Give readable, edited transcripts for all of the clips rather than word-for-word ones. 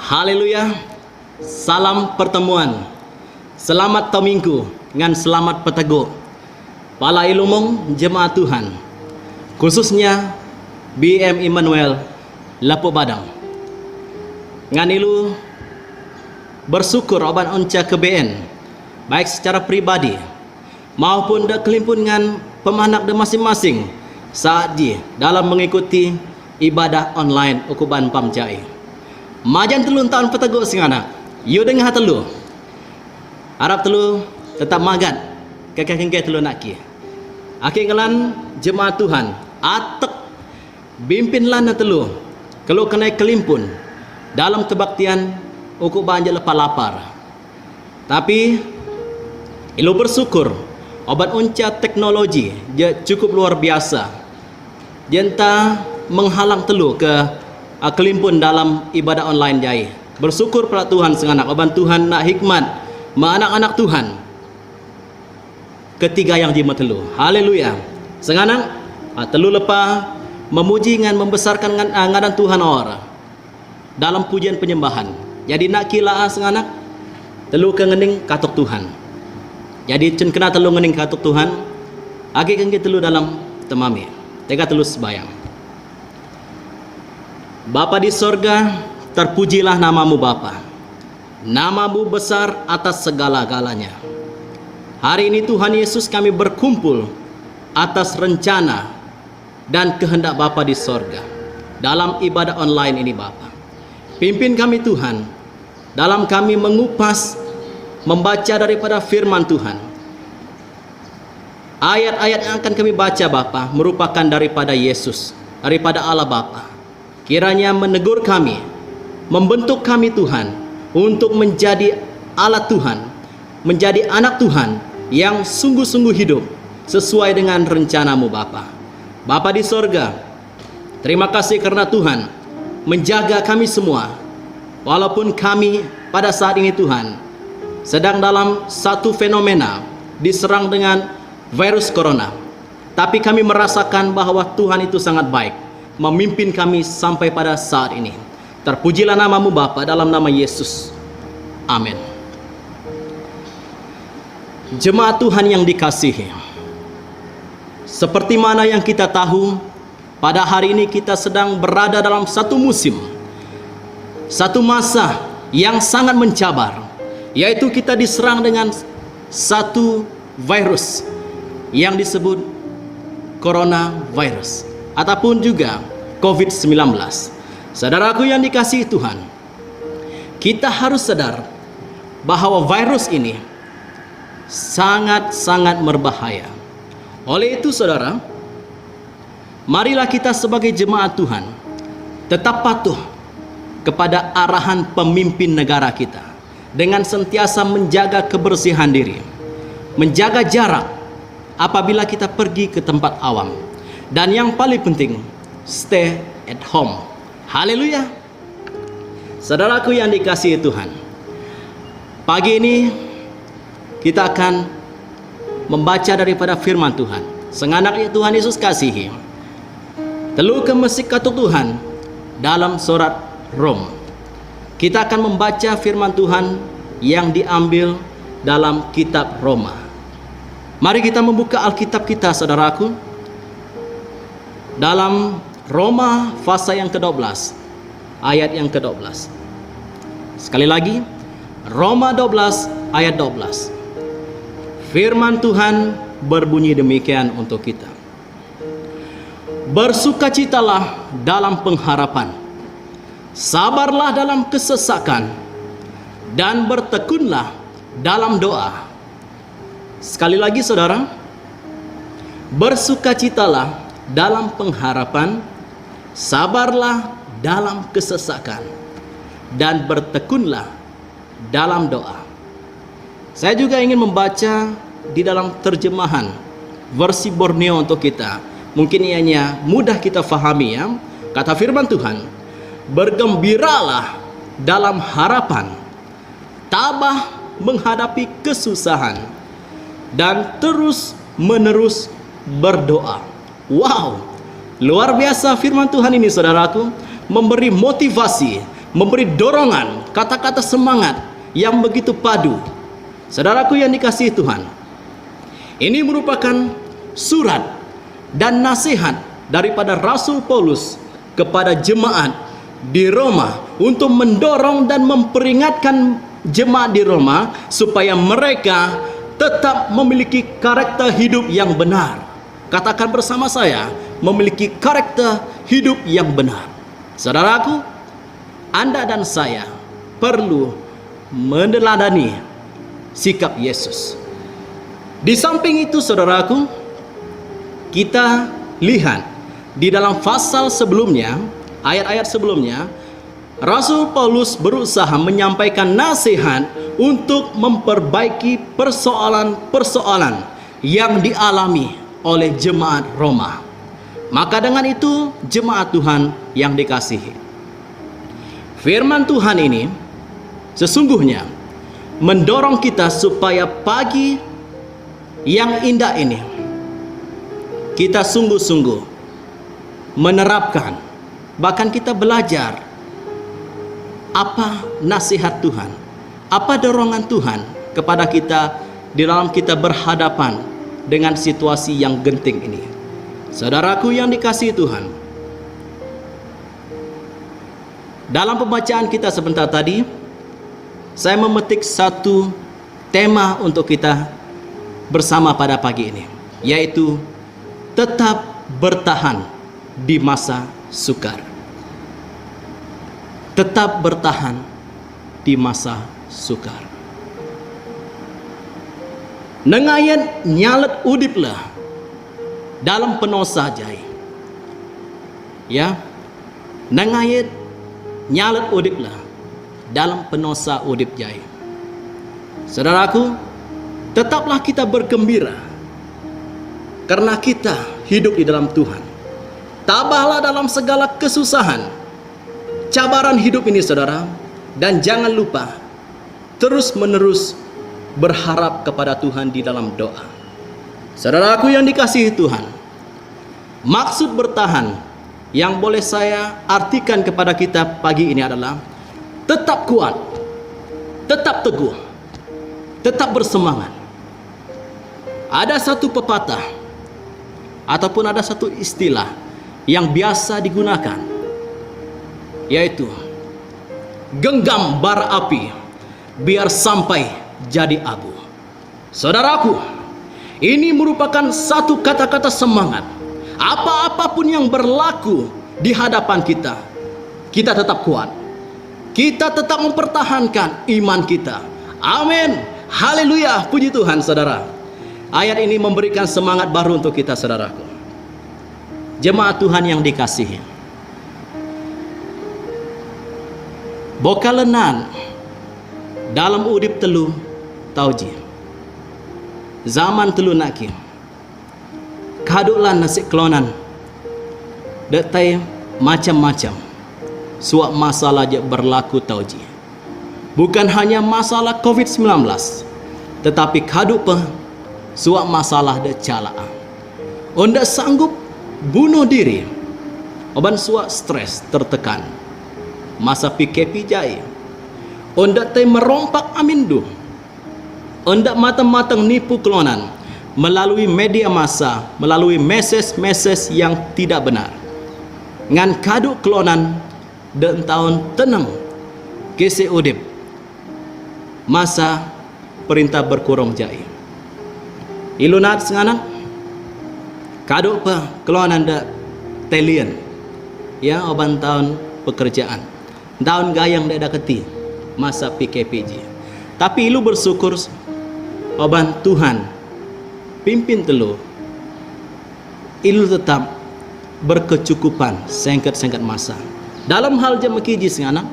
Haleluya. Salam pertemuan. Selamat Tominggu ngan selamat peteguk. Pala ilumong jemaat Tuhan. Khususnya BM Immanuel Lapu Badang. Ngan ilu bersyukur oban onca ke BN baik secara pribadi maupun dak kelimpun ngan pemanak de masing-masing saat di dalam mengikuti ibadah online ukuban pamjai. Majan telun tahun peteguk singana. Yo dengah telu. Harap telu tetap magat. Kakek-kakek telu nak ki. Aki ngelan jemaat Tuhan. Atek bimpinlah na telu. Kalau kena kelimpun dalam kebaktian ukuban je lepas lapar. Tapi ilu bersyukur obat unca teknologi je cukup luar biasa. Jenta menghalang telu ke kelimpun dalam ibadah online jai. Bersyukur pada Tuhan senganak oban Tuhan nak hikmat ma anak-anak Tuhan ketiga yang jima telu. Haleluya. Senganak telu lepa memuji ngan membesarkan ngadan Tuhan or dalam pujian penyembahan. Jadi nak kila senganak telu ke ngening katuk Tuhan. Jadi cen kena telu ngening katuk Tuhan. Agi kengki telu dalam temami. Tega telu sebayang. Bapa di sorga, terpujilah namamu Bapa. Namamu besar atas segala-galanya. Hari ini Tuhan Yesus kami berkumpul atas rencana dan kehendak Bapa di sorga. Dalam ibadah online ini Bapa. Pimpin kami Tuhan. Dalam kami mengupas, membaca daripada firman Tuhan. Ayat-ayat yang akan kami baca Bapa merupakan daripada Yesus. Daripada Allah Bapa. Kiranya menegur kami, membentuk kami Tuhan untuk menjadi alat Tuhan, menjadi anak Tuhan yang sungguh-sungguh hidup sesuai dengan rencanamu Bapa. Bapa di sorga, terima kasih karena Tuhan menjaga kami semua. Walaupun kami pada saat ini Tuhan sedang dalam satu fenomena diserang dengan virus corona. Tapi kami merasakan bahwa Tuhan itu sangat baik memimpin kami sampai pada saat ini. Terpujilah namamu Bapa dalam nama Yesus. Amin. Jemaat Tuhan yang dikasihi, seperti mana yang kita tahu, pada hari ini kita sedang berada dalam satu musim, satu masa yang sangat mencabar, yaitu kita diserang dengan satu virus yang disebut coronavirus ataupun juga COVID-19. Saudaraku yang dikasihi Tuhan, kita harus sadar bahwa virus ini sangat-sangat berbahaya. Oleh itu saudara, marilah kita sebagai jemaat Tuhan tetap patuh kepada arahan pemimpin negara kita dengan sentiasa menjaga kebersihan diri, menjaga jarak apabila kita pergi ke tempat awam. Dan yang paling penting, stay at home. Haleluya. Saudaraku yang dikasihi Tuhan, pagi ini kita akan membaca daripada firman Tuhan. Senganak Tuhan Yesus kasihi, telu ke mesik katuk Tuhan dalam surat Rom. Kita akan membaca firman Tuhan yang diambil dalam kitab Roma. Mari kita membuka Alkitab kita saudaraku, dalam Roma pasal yang ke-12 ayat yang ke-12. Sekali lagi, Roma 12 ayat 12. Firman Tuhan berbunyi demikian untuk kita. Bersukacitalah dalam pengharapan, sabarlah dalam kesesakan, dan bertekunlah dalam doa. Sekali lagi saudara, bersukacitalah dalam pengharapan, sabarlah dalam kesesakan, dan bertekunlah dalam doa. Saya juga ingin membaca di dalam terjemahan versi Borneo untuk kita. Mungkin ianya mudah kita fahami ya. Kata firman Tuhan, bergembiralah dalam harapan, tabah menghadapi kesusahan, dan terus menerus berdoa. Wow, luar biasa firman Tuhan ini saudaraku, memberi motivasi, memberi dorongan, kata-kata semangat yang begitu padu. Saudaraku yang dikasihi Tuhan, ini merupakan surat dan nasihat daripada Rasul Paulus kepada jemaat di Roma untuk mendorong dan memperingatkan jemaat di Roma supaya mereka tetap memiliki karakter hidup yang benar. Katakan bersama saya, memiliki karakter hidup yang benar. Saudaraku, Anda dan saya perlu meneladani sikap Yesus. Di samping itu, saudaraku, kita lihat di dalam pasal sebelumnya, ayat-ayat sebelumnya, Rasul Paulus berusaha menyampaikan nasihat untuk memperbaiki persoalan-persoalan yang dialami oleh jemaat Roma. Maka dengan itu, jemaat Tuhan yang dikasihi, firman Tuhan ini sesungguhnya mendorong kita supaya pagi yang indah ini kita sungguh-sungguh menerapkan, bahkan kita belajar apa nasihat Tuhan, apa dorongan Tuhan kepada kita di dalam kita berhadapan dengan situasi yang genting ini. Saudaraku yang dikasihi Tuhan, dalam pembacaan kita sebentar tadi, saya memetik satu tema untuk kita bersama pada pagi ini, yaitu tetap bertahan di masa sukar. Tetap bertahan di masa sukar. Nengayat nyalet udiplah dalam penosa jai. Ya, nengayat nyalet udiplah dalam penosa udip jai. Saudaraku, tetaplah kita bergembira karena kita hidup di dalam Tuhan. Tabahlah dalam segala kesusahan, cabaran hidup ini, saudara, dan jangan lupa terus-menerus berharap kepada Tuhan di dalam doa. Saudaraku yang dikasihi Tuhan, maksud bertahan yang boleh saya artikan kepada kita pagi ini adalah tetap kuat, tetap teguh, tetap bersemangat. Ada satu pepatah ataupun ada satu istilah yang biasa digunakan, yaitu genggam bara api biar sampai jadi abu. Saudaraku, ini merupakan satu kata-kata semangat. Apa-apapun yang berlaku di hadapan kita, kita tetap kuat, kita tetap mempertahankan iman kita. Amin, haleluya, puji Tuhan. Saudara, ayat ini memberikan semangat baru untuk kita, saudaraku, jemaat Tuhan yang dikasihi. Bokalenan dalam udip telu tauji, zaman telu naki kaduklah nasi kelonan detai macam-macam suap masalah je berlaku tauji. Bukan hanya masalah COVID-19, tetapi kaduk pe suap masalah de calaa. Onda sanggup bunuh diri, oban suap stres tertekan masa PKP jai. Onda te merompak amindu, onda matang-matang nipu kelonan melalui media massa, melalui mesej-mesej yang tidak benar. Ngan kaduk kelonan dan tahun tenang kese udip masa perintah berkurang jai. Ilunat senganak kaduk pa kelonan da telian ya oban tahun pekerjaan, tahun gayang da keti masa PKPJ. Tapi ilu bersyukur oban Tuhan pimpin telu, ilu tetap berkecukupan sengket-sengket masa. Dalam hal je mekiji senganak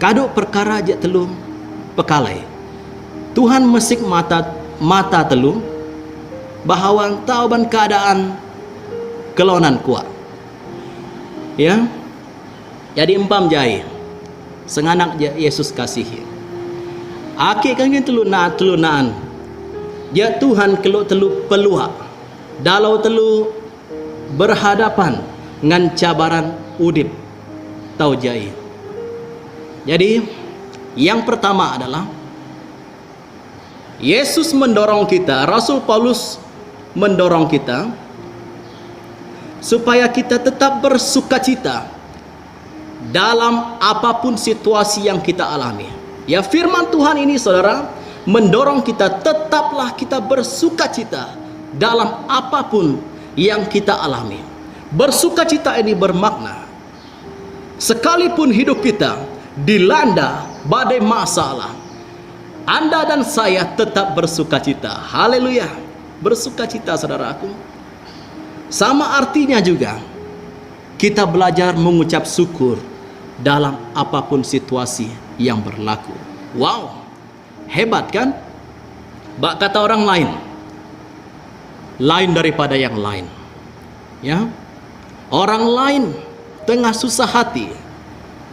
kaduk perkara je telu pekalai. Tuhan mesik mata telu bahawa tauban keadaan kelonan kuat. Ya. Jadi empam jai senganak je Yesus kasihi. Akik kan telu naan. Ya Tuhan kalau telu peluak, dalau telu berhadapan dengan cabaran udip tau jai. Jadi yang pertama adalah Yesus mendorong kita, Rasul Paulus mendorong kita supaya kita tetap bersukacita dalam apapun situasi yang kita alami. Ya, firman Tuhan ini saudara mendorong kita, tetaplah kita bersukacita dalam apapun yang kita alami. Bersukacita ini bermakna sekalipun hidup kita dilanda badai masalah, Anda dan saya tetap bersukacita. Haleluya. Bersukacita saudaraku. Sama artinya juga kita belajar mengucap syukur dalam apapun situasi yang berlaku. Wow, hebat kan? Bak kata orang lain, lain daripada yang lain. Ya, orang lain tengah susah hati,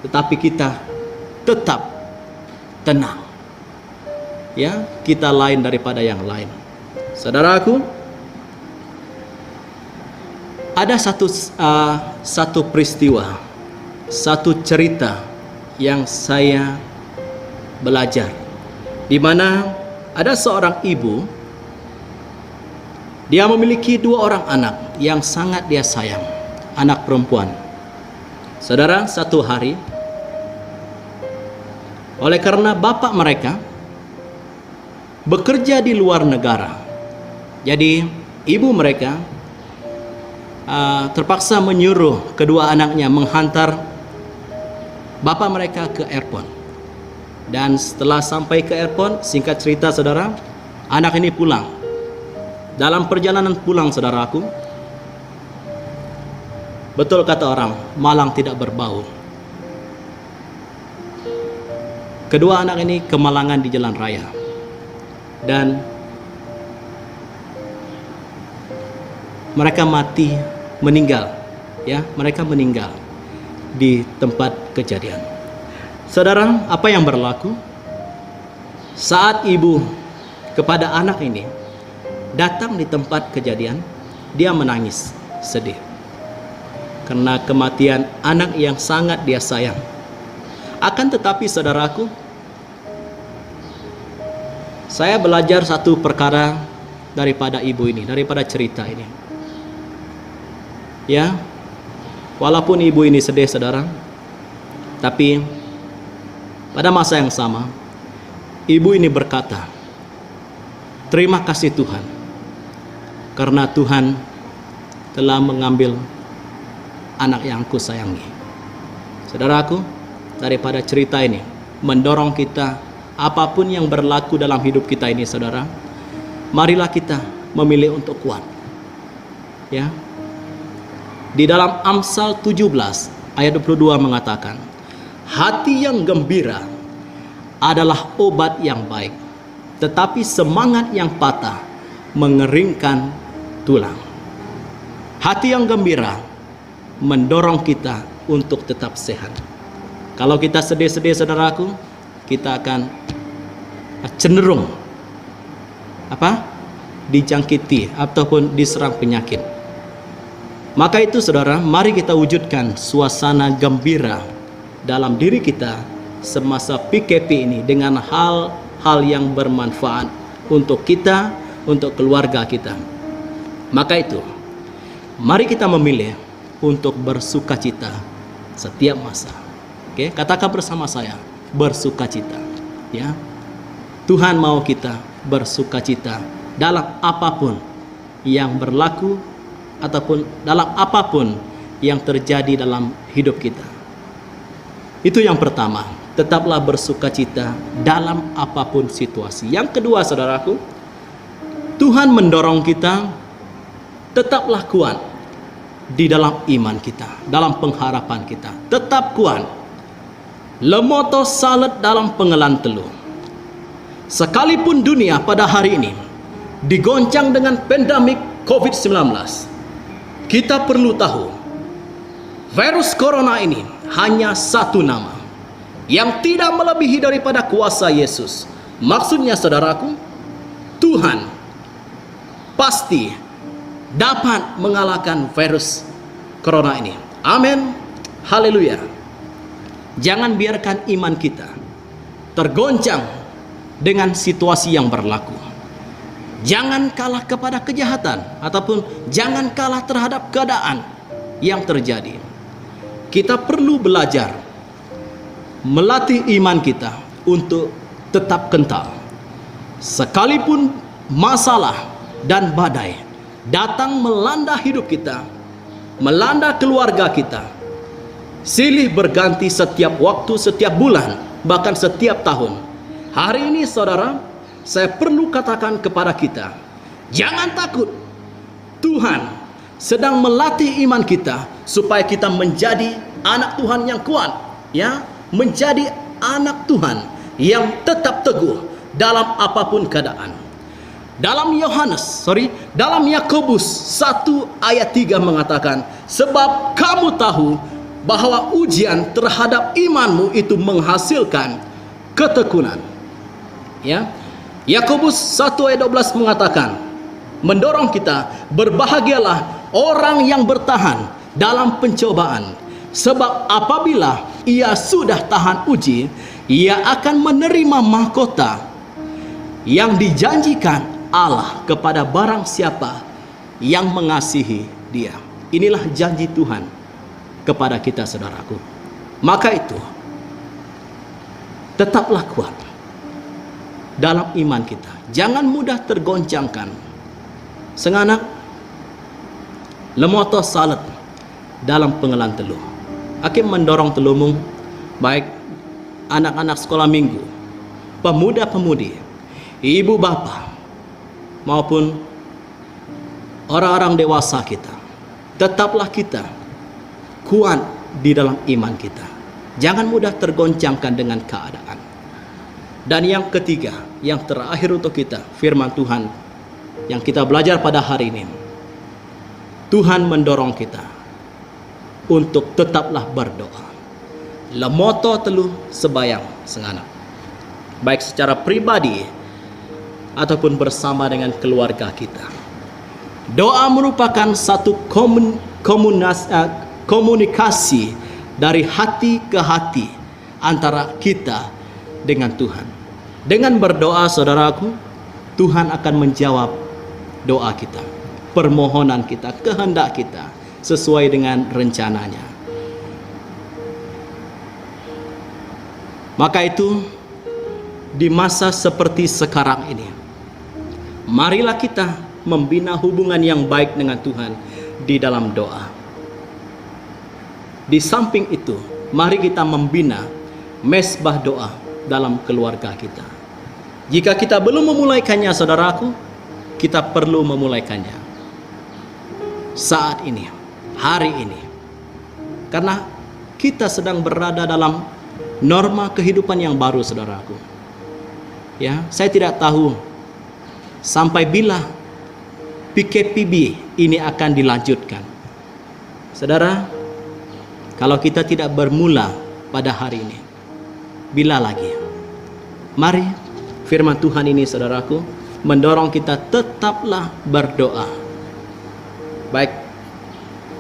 tetapi kita tetap tenang. Ya, kita lain daripada yang lain. Saudaraku, ada satu peristiwa, satu cerita yang saya belajar, di mana ada seorang ibu, dia memiliki 2 orang anak yang sangat dia sayang, anak perempuan. Saudara, satu hari, oleh karena bapak mereka bekerja di luar negara, jadi ibu mereka terpaksa menyuruh kedua anaknya menghantar bapak mereka ke airport. Dan setelah sampai ke airport, singkat cerita saudara, anak ini pulang. Dalam perjalanan pulang saudaraku, betul kata orang, malang tidak berbau. Kedua anak ini kemalangan di jalan raya. Dan mereka mati, meninggal. Ya, mereka meninggal di tempat kejadian. Saudara, apa yang berlaku? Saat ibu kepada anak ini datang di tempat kejadian, dia menangis, sedih. Karena kematian anak yang sangat dia sayang. Akan tetapi saudaraku, saya belajar satu perkara daripada ibu ini, daripada cerita ini. Ya, walaupun ibu ini sedih saudara, tapi pada masa yang sama, ibu ini berkata, terima kasih Tuhan, karena Tuhan telah mengambil anak yang kusayangi. Saudaraku, daripada cerita ini mendorong kita, apapun yang berlaku dalam hidup kita ini saudara, marilah kita memilih untuk kuat. Ya, di dalam Amsal 17 ayat 22 mengatakan, hati yang gembira adalah obat yang baik, tetapi semangat yang patah mengeringkan tulang. Hati yang gembira mendorong kita untuk tetap sehat. Kalau kita sedih-sedih saudaraku, kita akan cenderung dijangkiti ataupun diserang penyakit. Maka itu saudara, mari kita wujudkan suasana gembira dalam diri kita semasa PKP ini dengan hal-hal yang bermanfaat untuk kita, untuk keluarga kita. Maka itu, mari kita memilih untuk bersukacita setiap masa. Oke, katakan bersama saya, bersukacita. Ya, Tuhan mau kita bersukacita dalam apapun yang berlaku ataupun dalam apapun yang terjadi dalam hidup kita. Itu yang pertama, tetaplah bersukacita dalam apapun situasi. Yang kedua saudaraku, Tuhan mendorong kita tetaplah kuat di dalam iman kita, dalam pengharapan kita. Tetap kuat. Lemoto salet dalam pengelan telur. Sekalipun dunia pada hari ini digoncang dengan pandemik COVID-19, kita perlu tahu virus corona ini hanya satu nama yang tidak melebihi daripada kuasa Yesus. Maksudnya saudaraku, Tuhan pasti dapat mengalahkan virus corona ini. Amin. Haleluya. Jangan biarkan iman kita tergoncang dengan situasi yang berlaku. Jangan kalah kepada kejahatan, ataupun jangan kalah terhadap keadaan yang terjadi. Kita perlu belajar melatih iman kita untuk tetap kental. Sekalipun masalah dan badai datang melanda hidup kita, melanda keluarga kita, silih berganti setiap waktu, setiap bulan, bahkan setiap tahun. Hari ini saudara, saya perlu katakan kepada kita, jangan takut. Tuhan sedang melatih iman kita supaya kita menjadi anak Tuhan yang kuat, ya, menjadi anak Tuhan yang tetap teguh dalam apapun keadaan. Dalam Yakobus 1 ayat 3 mengatakan, sebab kamu tahu bahwa ujian terhadap imanmu itu menghasilkan ketekunan. Ya, Yakobus 1 ayat 12 mengatakan, mendorong kita, berbahagialah orang yang bertahan dalam pencobaan, sebab apabila ia sudah tahan uji, ia akan menerima mahkota yang dijanjikan Allah kepada barang siapa yang mengasihi dia. Inilah janji Tuhan kepada kita, saudaraku. Maka itu, tetaplah kuat dalam iman kita. Jangan mudah tergoncangkan. Senganak lemoto salet dalam pengelan teluh. Hakim mendorong telumung, baik anak-anak sekolah minggu, pemuda-pemudi, ibu bapa, maupun orang-orang dewasa kita. Tetaplah kita kuat di dalam iman kita. Jangan mudah tergoncangkan dengan keadaan. Dan yang ketiga, yang terakhir untuk kita, firman Tuhan yang kita belajar pada hari ini. Tuhan mendorong kita untuk tetaplah berdoa. Lemoto teluh sebayang senganak, baik secara pribadi ataupun bersama dengan keluarga kita. Doa merupakan satu komunikasi dari hati ke hati antara kita dengan Tuhan. Dengan berdoa, saudaraku, Tuhan akan menjawab doa kita, permohonan kita, kehendak kita sesuai dengan rencananya. Maka itu, di masa seperti sekarang ini, marilah kita membina hubungan yang baik dengan Tuhan di dalam doa. Di samping itu, mari kita membina mesbah doa dalam keluarga kita. Jika kita belum memulaikannya, saudaraku, kita perlu memulaikannya saat ini, hari ini. Karena kita sedang berada dalam norma kehidupan yang baru, saudaraku. Ya, saya tidak tahu sampai bila PKPB ini akan dilanjutkan. Saudara, kalau kita tidak bermula pada hari ini, bila lagi? Mari firman Tuhan ini, saudaraku, mendorong kita tetaplah berdoa, baik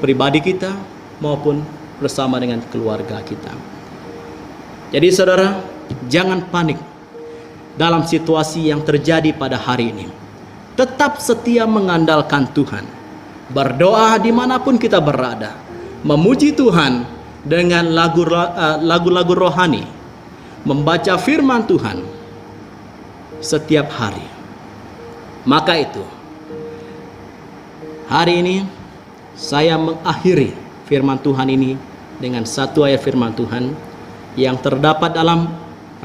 pribadi kita maupun bersama dengan keluarga kita. Jadi saudara, jangan panik dalam situasi yang terjadi pada hari ini. Tetap setia mengandalkan Tuhan, berdoa dimanapun kita berada, memuji Tuhan dengan lagu-lagu rohani, membaca firman Tuhan setiap hari. Maka itu, hari ini saya mengakhiri firman Tuhan ini dengan satu ayat firman Tuhan yang terdapat dalam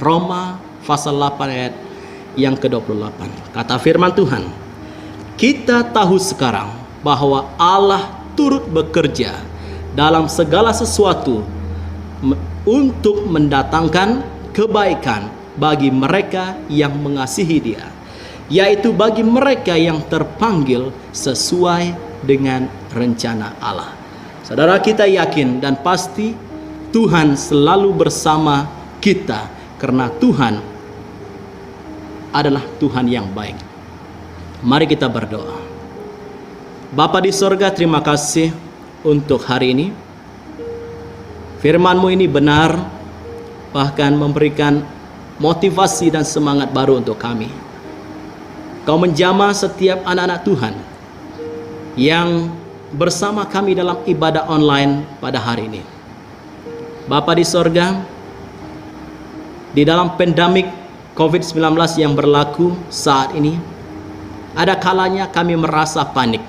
Roma pasal 8 ayat yang ke-28. Kata firman Tuhan, kita tahu sekarang bahwa Allah turut bekerja dalam segala sesuatu untuk mendatangkan kebaikan bagi mereka yang mengasihi Dia, yaitu bagi mereka yang terpanggil sesuai dengan rencana Allah. Saudara, kita yakin dan pasti Tuhan selalu bersama kita, karena Tuhan adalah Tuhan yang baik. Mari kita berdoa. Bapa di sorga, terima kasih untuk hari ini. Firman-Mu ini benar bahkan memberikan motivasi dan semangat baru untuk kami. Kau menjamah setiap anak-anak Tuhan yang bersama kami dalam ibadah online pada hari ini. Bapa di sorga, di dalam pandemik COVID-19 yang berlaku saat ini, ada kalanya kami merasa panik.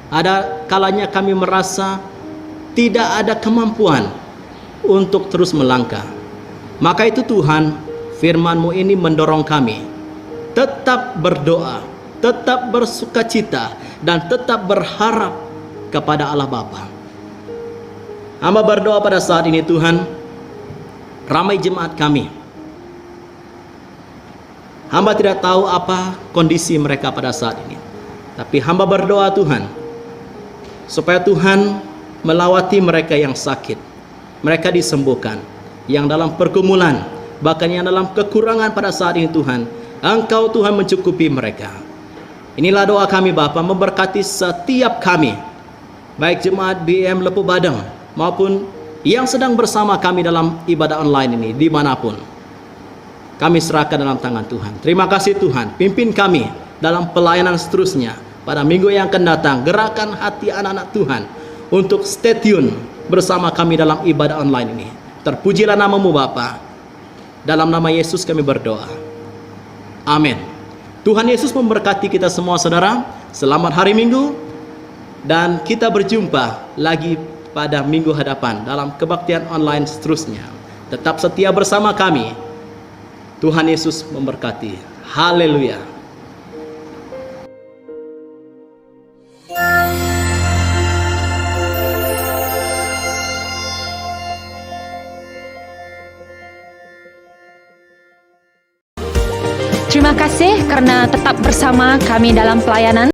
Ada kalanya kami merasa tidak ada kemampuan untuk terus melangkah. Maka itu Tuhan, firman-Mu ini mendorong kami tetap berdoa, tetap bersukacita, dan tetap berharap kepada Allah Bapa. Hamba berdoa pada saat ini Tuhan, ramai jemaat kami. Hamba tidak tahu apa kondisi mereka pada saat ini. Tapi hamba berdoa Tuhan, supaya Tuhan melawati mereka yang sakit. Mereka disembuhkan. Yang dalam pergumulan, bahkan yang dalam kekurangan pada saat ini Tuhan, Engkau Tuhan mencukupi mereka. Inilah doa kami Bapa, memberkati setiap kami, baik jemaat BM Lepu Badeng maupun yang sedang bersama kami dalam ibadah online ini, dimanapun. Kami serahkan dalam tangan Tuhan. Terima kasih Tuhan, pimpin kami dalam pelayanan seterusnya. Pada minggu yang akan datang, gerakan hati anak-anak Tuhan untuk stay tune bersama kami dalam ibadah online ini. Terpujilah nama-Mu Bapa. Dalam nama Yesus kami berdoa. Amin. Tuhan Yesus memberkati kita semua saudara. Selamat hari Minggu. Dan kita berjumpa lagi pada minggu hadapan dalam kebaktian online seterusnya. Tetap setia bersama kami. Tuhan Yesus memberkati. Haleluya. Terima kasih karena tetap bersama kami dalam pelayanan.